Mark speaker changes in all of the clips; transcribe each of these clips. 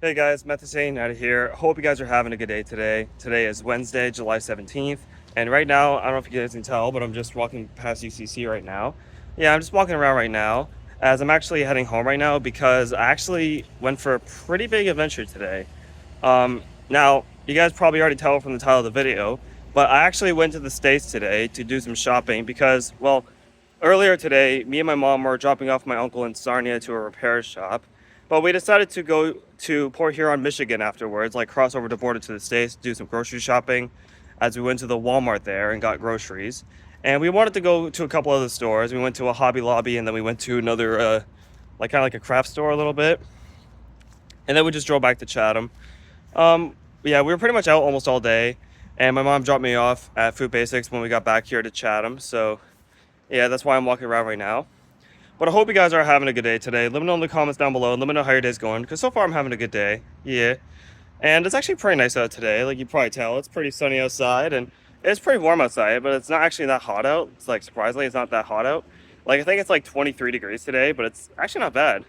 Speaker 1: Hey guys, Methasane out of here. Hope you guys are having a good day today. Today is Wednesday, July 17th. And right now, I don't know if you guys can tell, but I'm just walking past UCC right now. Yeah, I'm just walking around right now as I'm actually heading home right now because I actually went for a pretty big adventure today. Now, you guys probably already tell from the title of the video, but I actually went to the States today to do some shopping because, well, earlier today, me and my mom were dropping off my uncle in Sarnia to a repair shop, but we decided to go to Port Huron, Michigan afterwards, like cross over the border to the States, do some grocery shopping as we went to the Walmart there and got groceries. And we wanted to go to a couple other stores. We went to a Hobby Lobby and then we went to another, like kind of like a craft store a little bit. And then we just drove back to Chatham. Yeah, we were pretty much out almost all day. And my mom dropped me off at Food Basics when we got back here to Chatham. So yeah, that's why I'm walking around right now. But I hope you guys are having a good day today. Let me know in the comments down below. Let me know how your day's going, because so far I'm having a good day. Yeah. And it's actually pretty nice out today. Like you probably tell, it's pretty sunny outside and it's pretty warm outside, but it's not actually that hot out. It's like surprisingly, it's not that hot out. Like I think it's like 23 degrees today, but it's actually not bad.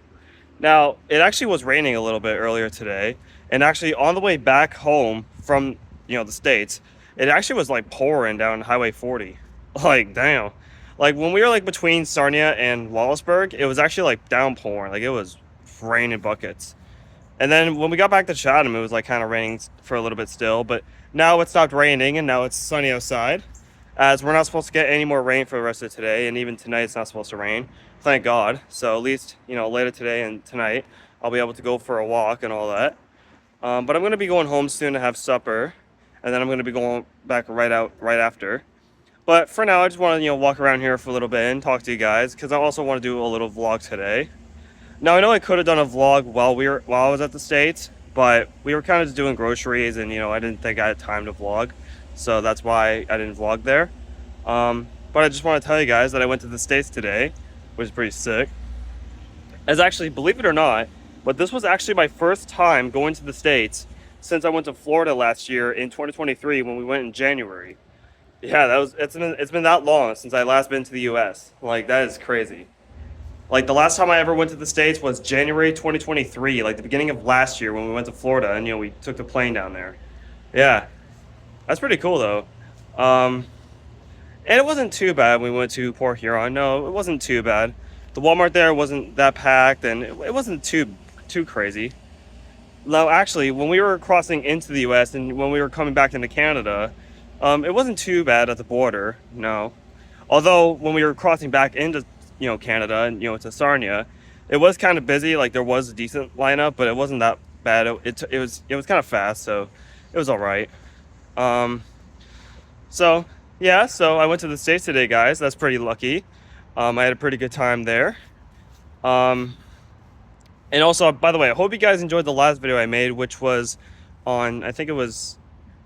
Speaker 1: Now, it actually was raining a little bit earlier today, and actually on the way back home from, the States, it actually was like pouring down Highway 40. Like, damn. Like when we were like between Sarnia and Wallaceburg, it was actually like downpouring. Like it was raining buckets. And then when we got back to Chatham, it was like kind of raining for a little bit still, but now it stopped raining and now it's sunny outside, as we're not supposed to get any more rain for the rest of today, and even tonight it's not supposed to rain. Thank God. So at least, later today and tonight, I'll be able to go for a walk and all that. But I'm going to be going home soon to have supper, and then I'm going to be going back right after. But for now, I just want to, walk around here for a little bit and talk to you guys, because I also want to do a little vlog today. Now, I know I could have done a vlog while I was at the States, but we were kind of just doing groceries, and, I didn't think I had time to vlog. So that's why I didn't vlog there. But I just want to tell you guys that I went to the States today, which is pretty sick. As actually, believe it or not, but this was actually my first time going to the States since I went to Florida last year in 2023 when we went in January. Yeah, it's been that long since I last been to the US. Like, that is crazy. Like, the last time I ever went to the States was January 2023, like the beginning of last year when we went to Florida and, we took the plane down there. Yeah, that's pretty cool though. And it wasn't too bad when we went to Port Huron. No, it wasn't too bad. The Walmart there wasn't that packed and it wasn't too crazy. Now, actually, when we were crossing into the US and when we were coming back into Canada, it wasn't too bad at the border, no. Although when we were crossing back into, Canada and, to Sarnia, it was kind of busy. Like there was a decent lineup, but it wasn't that bad. It was kind of fast, so it was all right. So yeah, so I went to the States today, guys. That's pretty lucky. I had a pretty good time there. And also, by the way, I hope you guys enjoyed the last video I made, which was on, I think it was,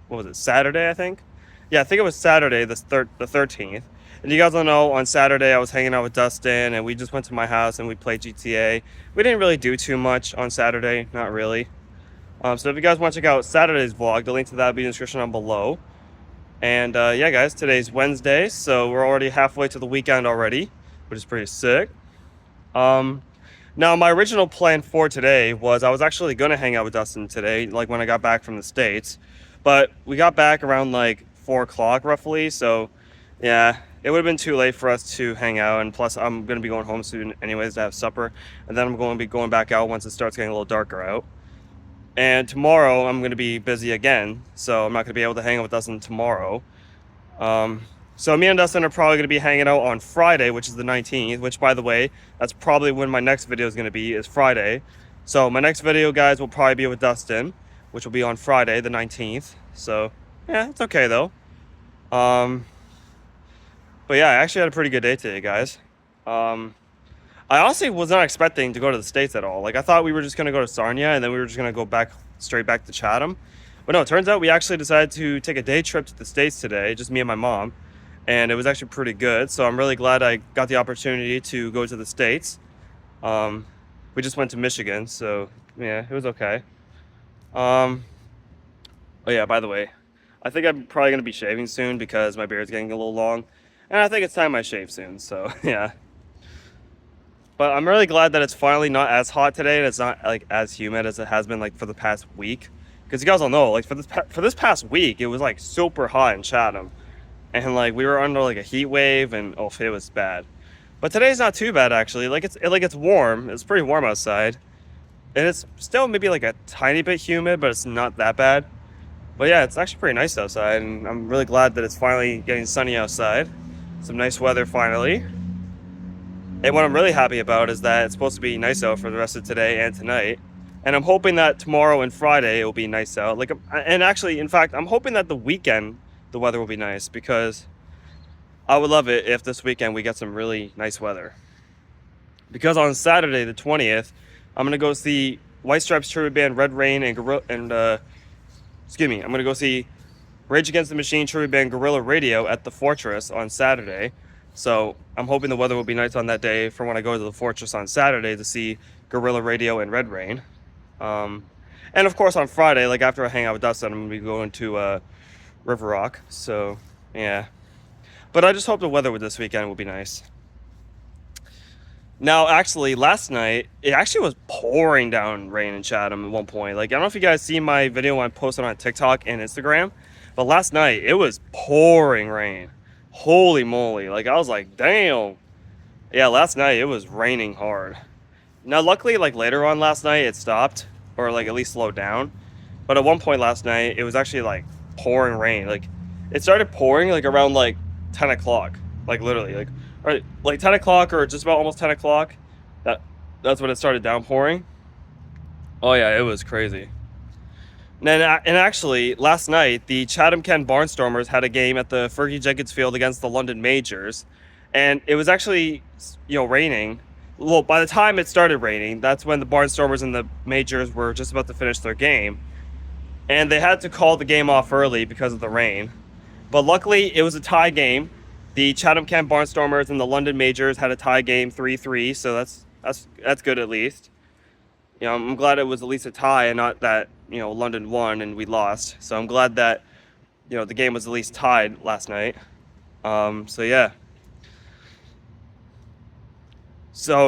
Speaker 1: what was it, Saturday, I think? Yeah, I think it was Saturday, the 13th. And you guys all know, on Saturday, I was hanging out with Dustin, and we just went to my house, and we played GTA. We didn't really do too much on Saturday, not really. So if you guys want to check out Saturday's vlog, the link to that will be in the description down below. And yeah, guys, today's Wednesday, so we're already halfway to the weekend already, which is pretty sick. Now, my original plan for today was I was actually going to hang out with Dustin today, like when I got back from the States. But we got back around like 4 o'clock roughly, so yeah, it would have been too late for us to hang out. And plus, I'm going to be going home soon anyways to have supper. And then I'm going to be going back out once it starts getting a little darker out. And tomorrow, I'm going to be busy again, so I'm not going to be able to hang out with Dustin tomorrow. So me and Dustin are probably going to be hanging out on Friday, which is the 19th, which, by the way, that's probably when my next video is going to be, is Friday. So my next video, guys, will probably be with Dustin, which will be on Friday, the 19th. So, yeah, it's okay, though. But yeah, I actually had a pretty good day today, guys. I honestly was not expecting to go to the States at all. Like, I thought we were just going to go to Sarnia, and then we were just going to go straight back to Chatham. But no, it turns out we actually decided to take a day trip to the States today, just me and my mom. And it was actually pretty good, so I'm really glad I got the opportunity to go to the States. We just went to Michigan, so yeah, it was okay. Oh yeah, by the way, I think I'm probably going to be shaving soon because my beard's getting a little long. And I think it's time I shave soon, so yeah. But I'm really glad that it's finally not as hot today and it's not like as humid as it has been like for the past week. Because you guys all know, like for this past week, it was like super hot in Chatham, and like we were under like a heat wave, and oh, it was bad. But today's not too bad actually. It's warm. It's pretty warm outside, and it's still maybe like a tiny bit humid, but it's not that bad. But yeah, it's actually pretty nice outside, and I'm really glad that it's finally getting sunny outside. Some nice weather finally. And what I'm really happy about is that it's supposed to be nice out for the rest of today and tonight. And I'm hoping that tomorrow and Friday it will be nice out. And actually, in fact, I'm hoping that the weekend the weather will be nice, because I would love it if this weekend we get some really nice weather. Because on Saturday the 20th, I'm gonna go see White Stripes tribute band Red Rain and I'm gonna go see Rage Against the Machine tribute band Guerrilla Radio at the Fortress on Saturday. So I'm hoping the weather will be nice on that day for when I go to the Fortress on Saturday to see Guerrilla Radio and Red Rain. And of course on Friday, like after I hang out with Dustin, I'm gonna be going to River Rock. So yeah, but I just hope the weather with this weekend will be nice. Now, actually, last night it actually was pouring down rain in Chatham at one point. Like, I don't know if you guys see my video I posted on TikTok and Instagram, but last night it was pouring rain. Holy moly! Like, I was like, damn. Yeah, last night it was raining hard. Now, luckily, like later on last night it stopped, or like at least slowed down. But at one point last night it was actually like pouring rain. Like, it started pouring like around like 10 o'clock. Like literally, like 10 o'clock or just about almost 10 o'clock. That's when it started downpouring. Oh yeah, it was crazy. And actually, last night the Chatham Kent Barnstormers had a game at the Fergie Jenkins Field against the London Majors, and it was actually raining. Well, by the time it started raining, that's when the Barnstormers and the Majors were just about to finish their game, and they had to call the game off early because of the rain. But luckily, it was a tie game. The Chatham Kent Barnstormers and the London Majors had a tie game 3-3, so that's good at least. I'm glad it was at least a tie and not that London won and we lost. So I'm glad that the game was at least tied last night. So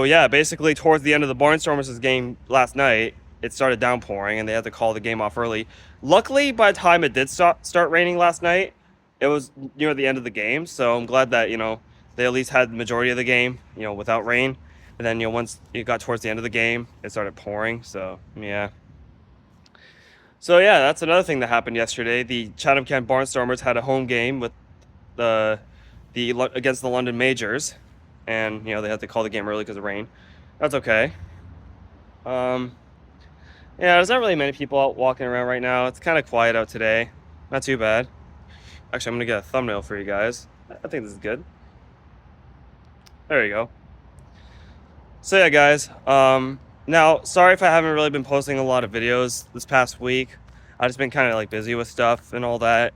Speaker 1: yeah, basically towards the end of the Barnstormers' game last night, it started downpouring and they had to call the game off early. Luckily, by the time it did start raining last night, it was near the end of the game. So I'm glad that they at least had the majority of the game without rain. And then once it got towards the end of the game, it started pouring. So yeah. So yeah, that's another thing that happened yesterday. The Chatham Kent Barnstormers had a home game with against the London Majors, and they had to call the game early because of rain. That's okay. Yeah, there's not really many people out walking around right now. It's kind of quiet out today. Not too bad. Actually, I'm gonna get a thumbnail for you guys. I think this is good. There you go. So yeah, guys. Now, sorry if I haven't really been posting a lot of videos this past week. I've just been kind of like busy with stuff and all that.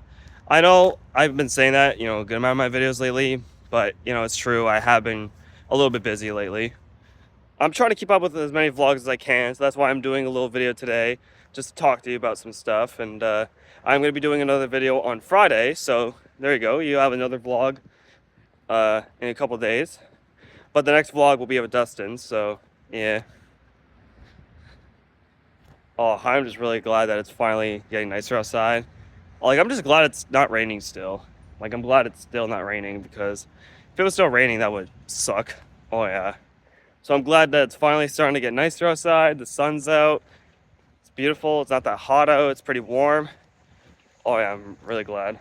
Speaker 1: I know I've been saying that, a good amount of my videos lately, but it's true. I have been a little bit busy lately. I'm trying to keep up with as many vlogs as I can, so that's why I'm doing a little video today, just to talk to you about some stuff. And I'm going to be doing another video on Friday, so there you go. You have another vlog in a couple days. But the next vlog will be with Dustin, so yeah. Oh, I'm just really glad that it's finally getting nicer outside. Like, I'm just glad it's not raining still. Like, I'm glad it's still not raining, because if it was still raining, that would suck. Oh yeah. So I'm glad that it's finally starting to get nicer outside. The sun's out. It's beautiful. It's not that hot out. It's pretty warm. Oh yeah, I'm really glad.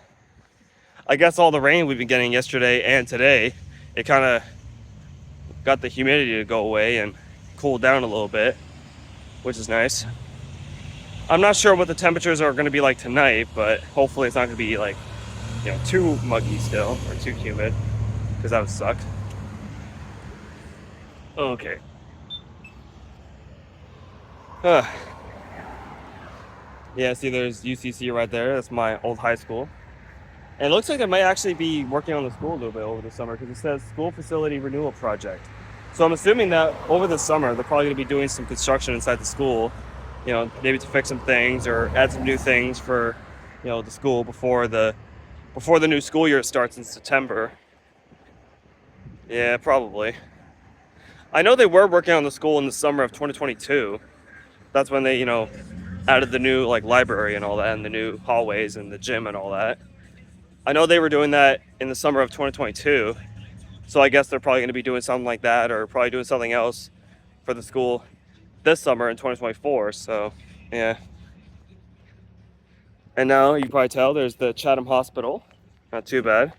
Speaker 1: I guess all the rain we've been getting yesterday and today, it kind of got the humidity to go away and cool down a little bit, which is nice. I'm not sure what the temperatures are going to be like tonight, but hopefully it's not going to be like, too muggy still or too humid, because that would suck. Okay. Yeah, see, there's UCC right there. That's my old high school. And it looks like I might actually be working on the school a little bit over the summer, because it says School Facility Renewal Project. So I'm assuming that over the summer, they're probably going to be doing some construction inside the school, maybe to fix some things or add some new things for, the school before the new school year starts in September. Yeah, probably. I know they were working on the school in the summer of 2022. That's when they, added the new like library and all that, and the new hallways and the gym and all that. I know they were doing that in the summer of 2022. So I guess they're probably going to be doing something like that, or probably doing something else for the school this summer in 2024. So yeah. And now you can probably tell there's the Chatham Hospital. Not too bad.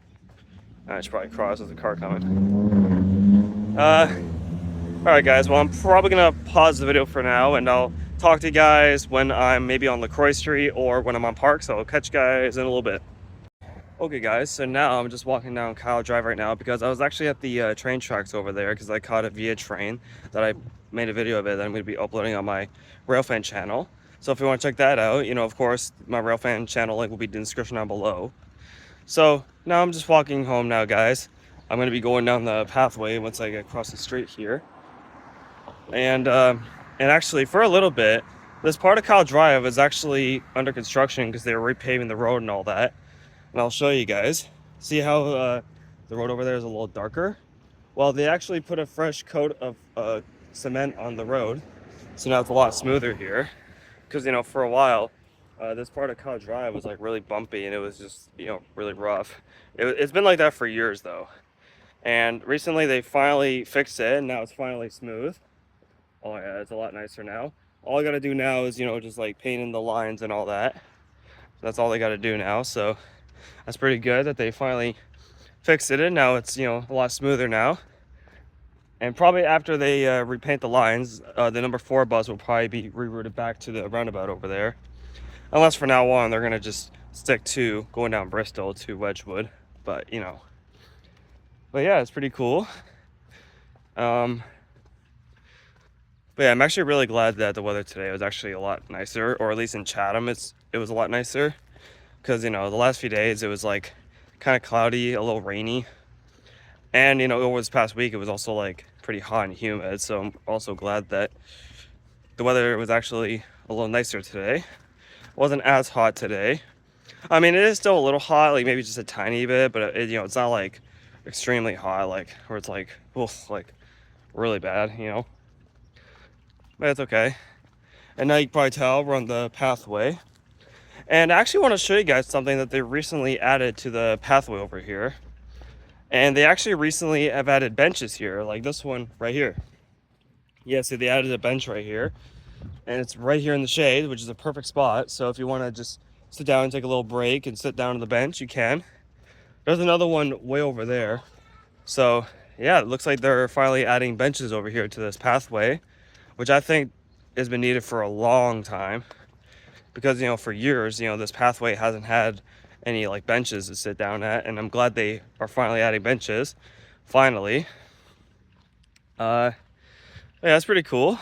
Speaker 1: I should probably cross as a car coming. Alright guys, well I'm probably gonna pause the video for now, and I'll talk to you guys when I'm maybe on LaCroix Street or when I'm on Park, so I'll catch you guys in a little bit. Okay guys, so now I'm just walking down Kyle Drive right now because I was actually at the train tracks over there because I caught a VIA train that I made a video of it that I'm going to be uploading on my Railfan channel. So if you want to check that out, of course, my Railfan channel link will be in the description down below. So now I'm just walking home now, guys. I'm going to be going down the pathway once I get across the street here. And actually, for a little bit, this part of Kyle Drive is actually under construction because they were repaving the road and all that. And I'll show you guys. See how the road over there is a little darker? Well, they actually put a fresh coat of cement on the road. So now it's a lot smoother here. Because, for a while, this part of Kyle Drive was like really bumpy and it was just, really rough. It's been like that for years though. And recently they finally fixed it and now it's finally smooth. Oh yeah, it's a lot nicer now. All I gotta do now is, just like paint in the lines and all that. That's all they gotta do now, so that's pretty good that they finally fixed it. And now it's, a lot smoother now. And probably after they repaint the lines, the number 4 bus will probably be rerouted back to the roundabout over there. Unless from now on, they're gonna just stick to going down Bristol to Wedgwood. But, but yeah, it's pretty cool. But yeah, I'm actually really glad that the weather today was actually a lot nicer, or at least in Chatham, it was a lot nicer. Because, the last few days it was like kind of cloudy, a little rainy. And, over this past week, it was also like pretty hot and humid. So I'm also glad that the weather was actually a little nicer today. It wasn't as hot today. I mean, it is still a little hot, like maybe just a tiny bit, but it's not like extremely hot, like where it's like, oof, like really bad, But it's okay. And now you can probably tell we're on the pathway. And I actually want to show you guys something that they recently added to the pathway over here. And they actually recently have added benches here, like this one right here. Yeah, so they added a bench right here. And it's right here in the shade, which is a perfect spot. So if you want to just sit down and take a little break and sit down on the bench, you can. There's another one way over there. So yeah, it looks like they're finally adding benches over here to this pathway, which I think has been needed for a long time. Because, for years, this pathway hasn't had any like benches to sit down at, and I'm glad they are finally adding benches. Finally. Yeah, that's pretty cool.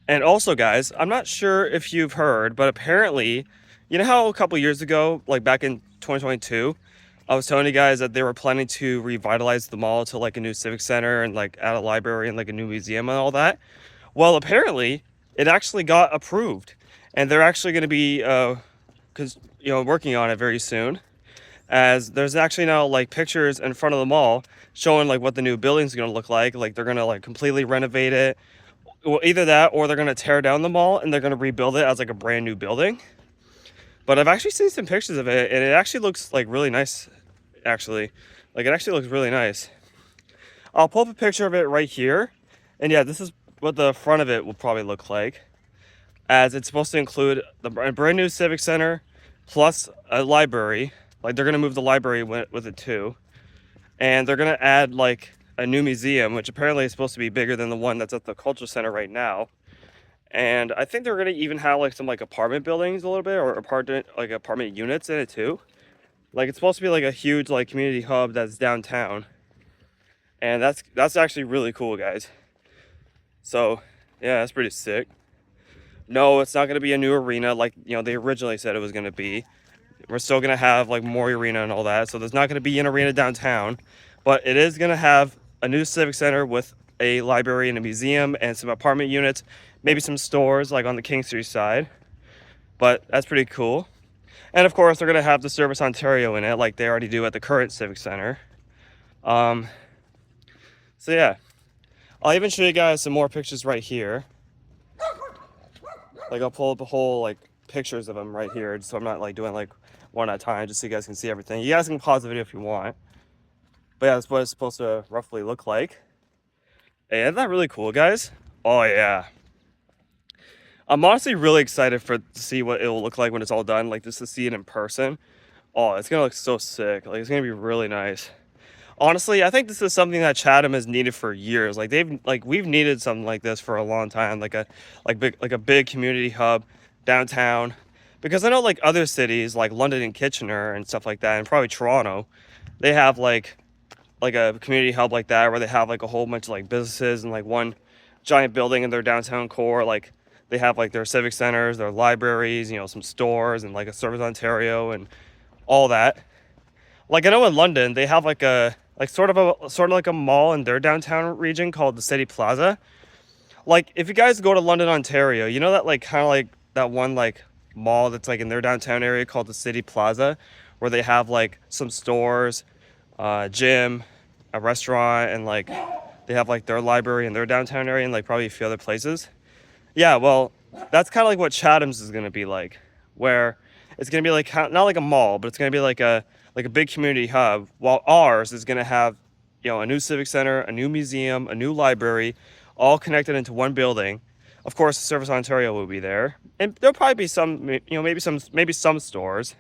Speaker 1: And also, guys, I'm not sure if you've heard, but apparently, how a couple years ago, like back in 2022, I was telling you guys that they were planning to revitalize the mall to like a new civic center and like add a library and like a new museum and all that. Well, apparently, it actually got approved. And they're actually going to be, working on it very soon. As there's actually now like pictures in front of the mall showing like what the new building's going to look like. Like they're going to like completely renovate it. Well, either that or they're going to tear down the mall and they're going to rebuild it as like a brand new building. But I've actually seen some pictures of it and it actually looks like really nice. Actually, like it actually looks really nice. I'll pull up a picture of it right here. And yeah, this is what the front of it will probably look like. As it's supposed to include a brand new civic center plus a library. Like they're going to move the library with it too. And they're going to add like a new museum, which apparently is supposed to be bigger than the one that's at the culture center right now. And I think they're going to even have like some like apartment buildings a little bit, or apartment units in it too. Like it's supposed to be like a huge like community hub that's downtown. And that's actually really cool, guys. So yeah, that's pretty sick. No, it's not going to be a new arena like, they originally said it was going to be. We're still going to have like more arena and all that. So there's not going to be an arena downtown, but it is going to have a new civic center with a library and a museum and some apartment units, maybe some stores like on the King Street side. But that's pretty cool. And of course, they're going to have the Service Ontario in it like they already do at the current civic center. So yeah, I'll even show you guys some more pictures right here. Like I'll pull up a whole like pictures of them right here, so I'm not like doing like one at a time, just so you guys can see everything. You guys can pause the video if you want. But yeah, that's what it's supposed to roughly look like. Hey, isn't that really cool, guys? Oh yeah. I'm honestly really excited to see what it will look like when it's all done, like just to see it in person. Oh, it's gonna look so sick. Like it's gonna be really nice. Honestly, I think this is something that Chatham has needed for years. Like we've needed something like this for a long time, like a big community hub downtown. Because I know like other cities like London and Kitchener and stuff like that, and probably Toronto, they have like a community hub like that where they have like a whole bunch of like businesses and like one giant building in their downtown core. Like they have like their civic centers, their libraries, you know, some stores and like a Service Ontario and all that. Like I know in London they have like a sort of like a mall in their downtown region called the City Plaza. Like if you guys go to London, Ontario, you know that like kind of like that one like mall that's like in their downtown area called the City Plaza, where they have like some stores, gym, a restaurant, and like they have like their library in their downtown area and like probably a few other places. Yeah, well, that's kind of like what Chatham's is gonna be like, where it's gonna be like not like a mall, but it's gonna be like a big community hub, while ours is going to have, you know, a new civic center, a new museum, a new library, all connected into one building. Of course, Service Ontario will be there, and there'll probably be some, you know, maybe some stores.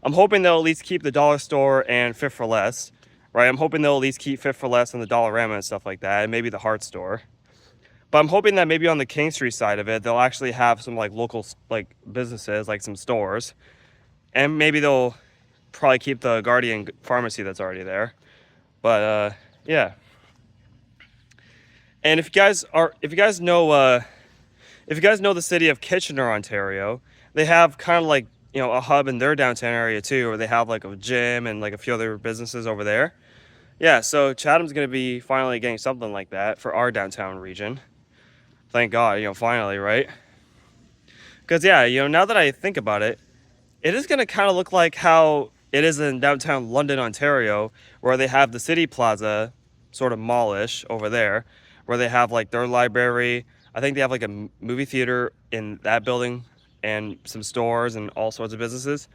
Speaker 1: I'm hoping they'll at least keep the dollar store and Fit for Less, right? I'm hoping they'll at least keep Fit for Less and the Dollarama and stuff like that, and maybe the Heart store. But I'm hoping that maybe on the King Street side of it, they'll actually have some like local like businesses, like some stores, and maybe they'll probably keep the Guardian pharmacy that's already there. But yeah. And if you guys know the city of Kitchener, Ontario, they have kind of like, you know, a hub in their downtown area too, where they have like a gym and like a few other businesses over there. Yeah, so Chatham's gonna be finally getting something like that for our downtown region. Thank God, you know, finally, right? Because yeah, you know, now that I think about it, it is gonna kind of look like how it is in downtown London, Ontario, where they have the City Plaza, sort of mallish over there, where they have like their library. I think they have like a movie theater in that building and some stores and all sorts of businesses.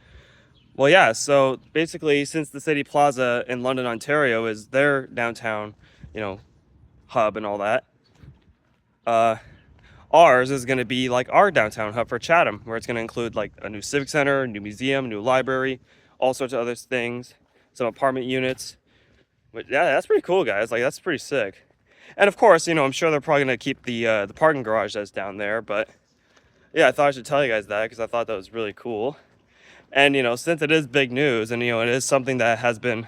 Speaker 1: Well, yeah, so basically, since the City Plaza in London, Ontario is their downtown, you know, hub and all that, ours is going to be like our downtown hub for Chatham, where it's going to include like a new civic center, a new museum, a new library, all sorts of other things, some apartment units. But yeah, that's pretty cool, guys. Like that's pretty sick. And of course, you know, I'm sure they're probably gonna keep the parking garage that's down there. But yeah, I thought I should tell you guys that because I thought that was really cool. And you know, since it is big news, and you know, it is something that has been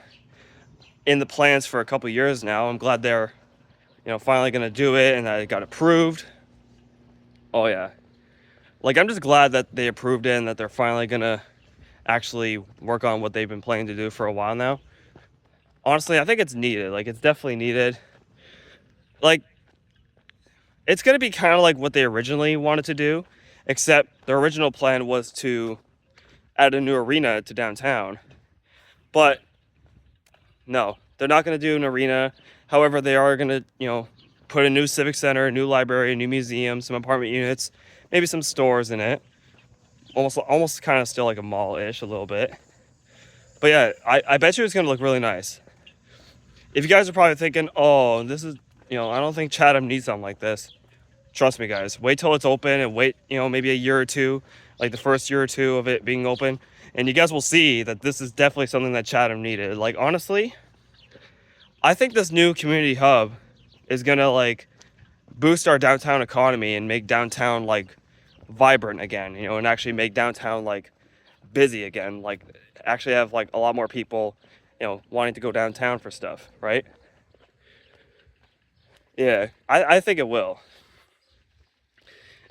Speaker 1: in the plans for a couple years now, I'm glad they're, you know, finally gonna do it and that it got approved. Oh yeah, like I'm just glad that they approved it and that they're finally gonna actually work on what they've been planning to do for a while now. Honestly, I think it's needed. Like it's definitely needed. Like it's going to be kind of like what they originally wanted to do, except their original plan was to add a new arena to downtown. But no, they're not going to do an arena. However, they are going to, you know, put a new civic center, a new library, a new museum, some apartment units, maybe some stores in it. Almost kind of still like a mall-ish a little bit. But yeah, I bet you it's going to look really nice. If you guys are probably thinking, oh, this is, you know, I don't think Chatham needs something like this. Trust me, guys. Wait till it's open and wait, you know, maybe a year or two, like the first year or two of it being open. And you guys will see that this is definitely something that Chatham needed. Like, honestly, I think this new community hub is going to, like, boost our downtown economy and make downtown, like, vibrant again, you know, and actually make downtown, like, busy again. Like, actually have, like, a lot more people, you know, wanting to go downtown for stuff, right? Yeah, I think it will.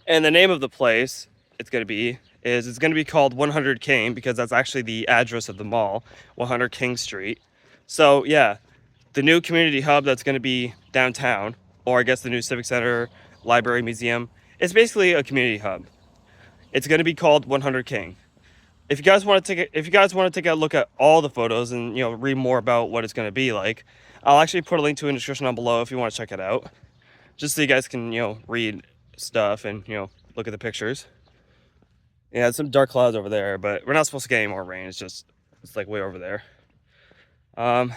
Speaker 1: And the name of the place it's going to be called 100 King, because that's actually the address of the mall, 100 King Street. So yeah, the new community hub that's going to be downtown, or I guess the new civic center, library, museum, it's basically a community hub. It's going to be called 100 King. If you guys want to take a look at all the photos and, you know, read more about what it's going to be like, I'll actually put a link to it in the description down below if you want to check it out. just so you guys can, read stuff and, look at the pictures. Yeah, some dark clouds over there, but we're not supposed to get any more rain. It's like way over there. All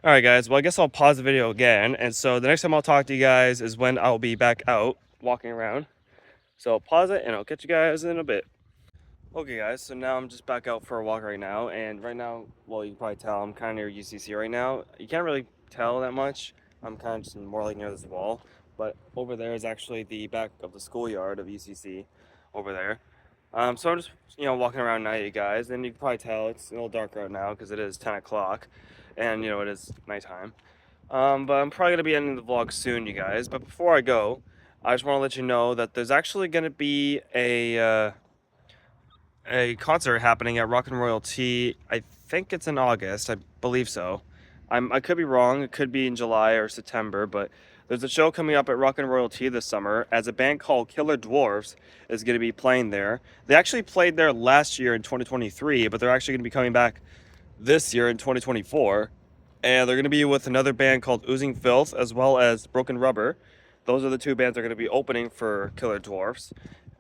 Speaker 1: right, guys. Well, I guess I'll pause the video again. And so the next time I'll talk to you guys is when I'll be back out walking around. So I'll pause it and I'll catch you guys in a bit. Okay, guys. So now I'm just back out for a walk right now. And right now, well, you can probably tell I'm kind of near UCC right now. You can't really tell that much. I'm kind of just more like near this wall. But over there is actually the back of the schoolyard of UCC over there. So I'm just, walking around now, you guys, and you can probably tell it's a little darker out now because it is 10 o'clock, and, it is nighttime. But I'm probably going to be ending the vlog soon, you guys. But before I go, I just want to let you know that there's actually going to be a concert happening at Rock and Royalty. I think it's in August. I believe so. I could be wrong. It could be in July or September, but there's a show coming up at Rock and Royalty this summer as a band called Killer Dwarfs is going to be playing there. They actually played there last year in 2023, but they're actually going to be coming back this year in 2024. And they're going to be with another band called Oozing Filth as well as Broken Rubber. Those are the two bands that are going to be opening for Killer Dwarfs.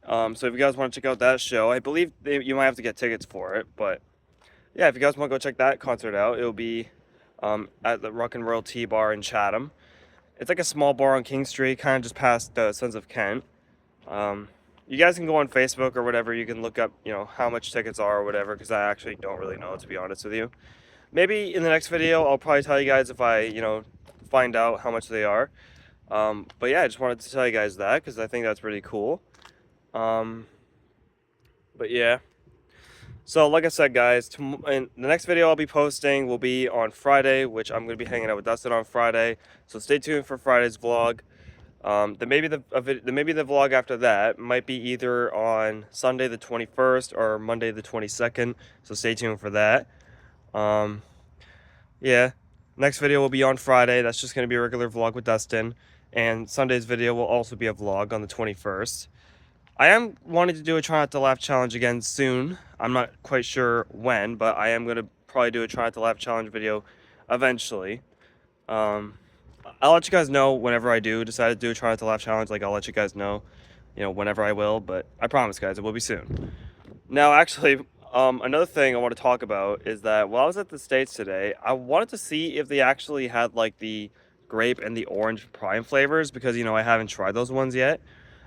Speaker 1: So if you guys want to check out that show, I believe you might have to get tickets for it. But yeah, if you guys want to go check that concert out, it'll be at the Rock and Royalty bar in Chatham. It's like a small bar on King Street, kind of just past the Sons of Kent. You guys can go on Facebook or whatever. You can look up, how much tickets are or whatever, because I actually don't really know, to be honest with you. Maybe in the next video, I'll probably tell you guys if I, find out how much they are. But yeah, I just wanted to tell you guys that because I think that's pretty cool. But yeah. So like I said, guys, in the next video I'll be posting will be on Friday, which I'm going to be hanging out with Dustin on Friday. So stay tuned for Friday's vlog. Then maybe the vlog after that might be either on Sunday the 21st or Monday the 22nd. So stay tuned for that. Yeah, next video will be on Friday. That's just going to be a regular vlog with Dustin. And Sunday's video will also be a vlog on the 21st. I am wanting to do a Try Not to Laugh challenge again soon. I'm not quite sure when, but I am going to probably do a Try Not to Laugh challenge video eventually. I'll let you guys know whenever I do decide to do a Try Not to Laugh challenge. Like, I'll let you guys know, whenever I will. But I promise, guys, it will be soon. Now, actually, another thing I want to talk about is that while I was at the States today, I wanted to see if they actually had, like, the grape and the orange prime flavors because, I haven't tried those ones yet.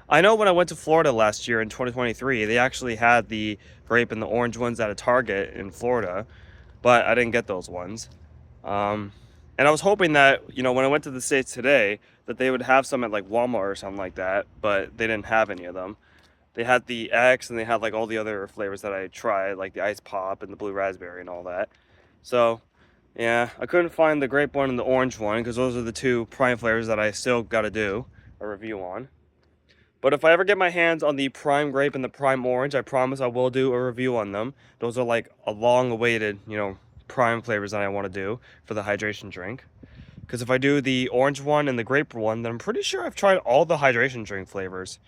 Speaker 1: I know when I went to Florida last year in 2023, they actually had the grape and the orange ones at a Target in Florida, but I didn't get those ones. And I was hoping that, when I went to the States today, that they would have some at like Walmart or something like that, but they didn't have any of them. They had the X and they had like all the other flavors that I tried, like the ice pop and the blue raspberry and all that. So, yeah, I couldn't find the grape one and the orange one because those are the two prime flavors that I still got to do a review on. But if I ever get my hands on the prime grape and the prime orange, I promise I will do a review on them. Those are like a long-awaited, prime flavors that I want to do for the hydration drink. Because if I do the orange one and the grape one, then I'm pretty sure I've tried all the hydration drink flavors.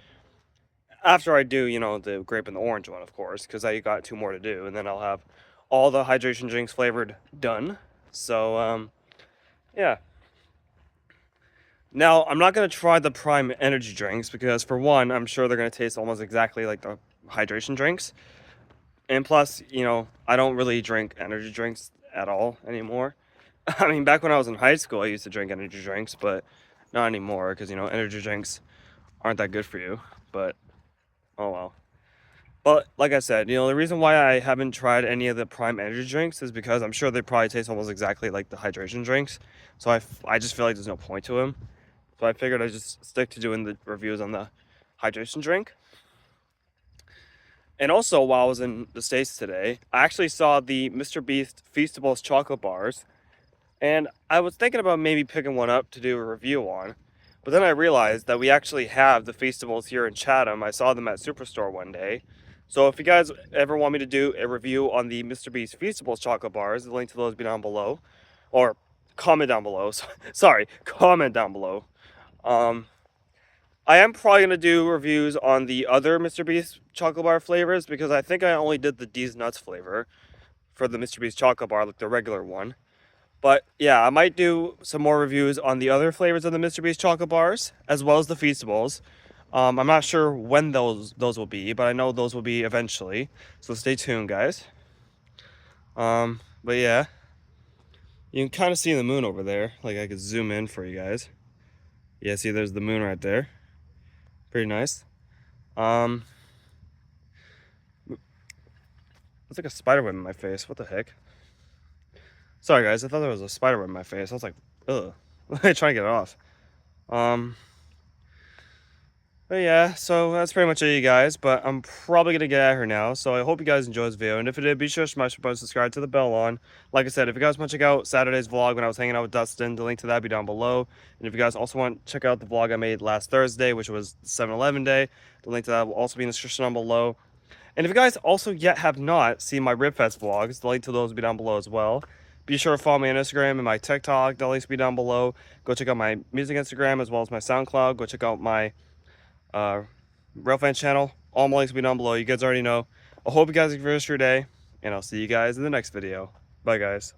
Speaker 1: After I do, the grape and the orange one, of course, because I got 2 more to do. And then I'll have all the hydration drinks flavored done. So, yeah. Now, I'm not going to try the prime energy drinks because, for one, I'm sure they're going to taste almost exactly like the hydration drinks. And plus, I don't really drink energy drinks at all anymore. I mean, back when I was in high school, I used to drink energy drinks, but not anymore because, energy drinks aren't that good for you. But, oh well. But, like I said, the reason why I haven't tried any of the prime energy drinks is because I'm sure they probably taste almost exactly like the hydration drinks. So I just feel like there's no point to them. So I figured I'd just stick to doing the reviews on the hydration drink. And also, while I was in the States today, I actually saw the Mr. Beast Feastables chocolate bars. And I was thinking about maybe picking one up to do a review on. But then I realized that we actually have the Feastables here in Chatham. I saw them at Superstore one day. So if you guys ever want me to do a review on the Mr. Beast Feastables chocolate bars, the link to those will be down below. Or comment down below. Sorry, comment down below. I am probably going to do reviews on the other Mr. Beast chocolate bar flavors because I think I only did the D's Nuts flavor for the Mr. Beast chocolate bar, like the regular one. But yeah, I might do some more reviews on the other flavors of the Mr. Beast chocolate bars, as well as the Feastables. I'm not sure when those will be, but I know those will be eventually. So stay tuned, guys. But yeah, you can kind of see the moon over there. Like I could zoom in for you guys. Yeah, see, there's the moon right there. Pretty nice. It's like a spider web in my face. What the heck? Sorry, guys. I thought there was a spider web in my face. I was like, ugh. Trying to get it off. But yeah, so that's pretty much it, you guys. But I'm probably gonna get out of here now. So I hope you guys enjoyed this video. And if you did, be sure to smash the button, subscribe to the bell on. Like I said, if you guys want to check out Saturday's vlog when I was hanging out with Dustin, the link to that will be down below. And if you guys also want to check out the vlog I made last Thursday, which was 7-Eleven day, the link to that will also be in the description down below. And if you guys also yet have not seen my Ribfest vlogs, the link to those will be down below as well. Be sure to follow me on Instagram and my TikTok. The links will be down below. Go check out my music Instagram as well as my SoundCloud. Go check out my Railfan channel. All my links will be down below. You guys already know. I hope you guys have a good rest of your day, and I'll see you guys in the next video. Bye, guys.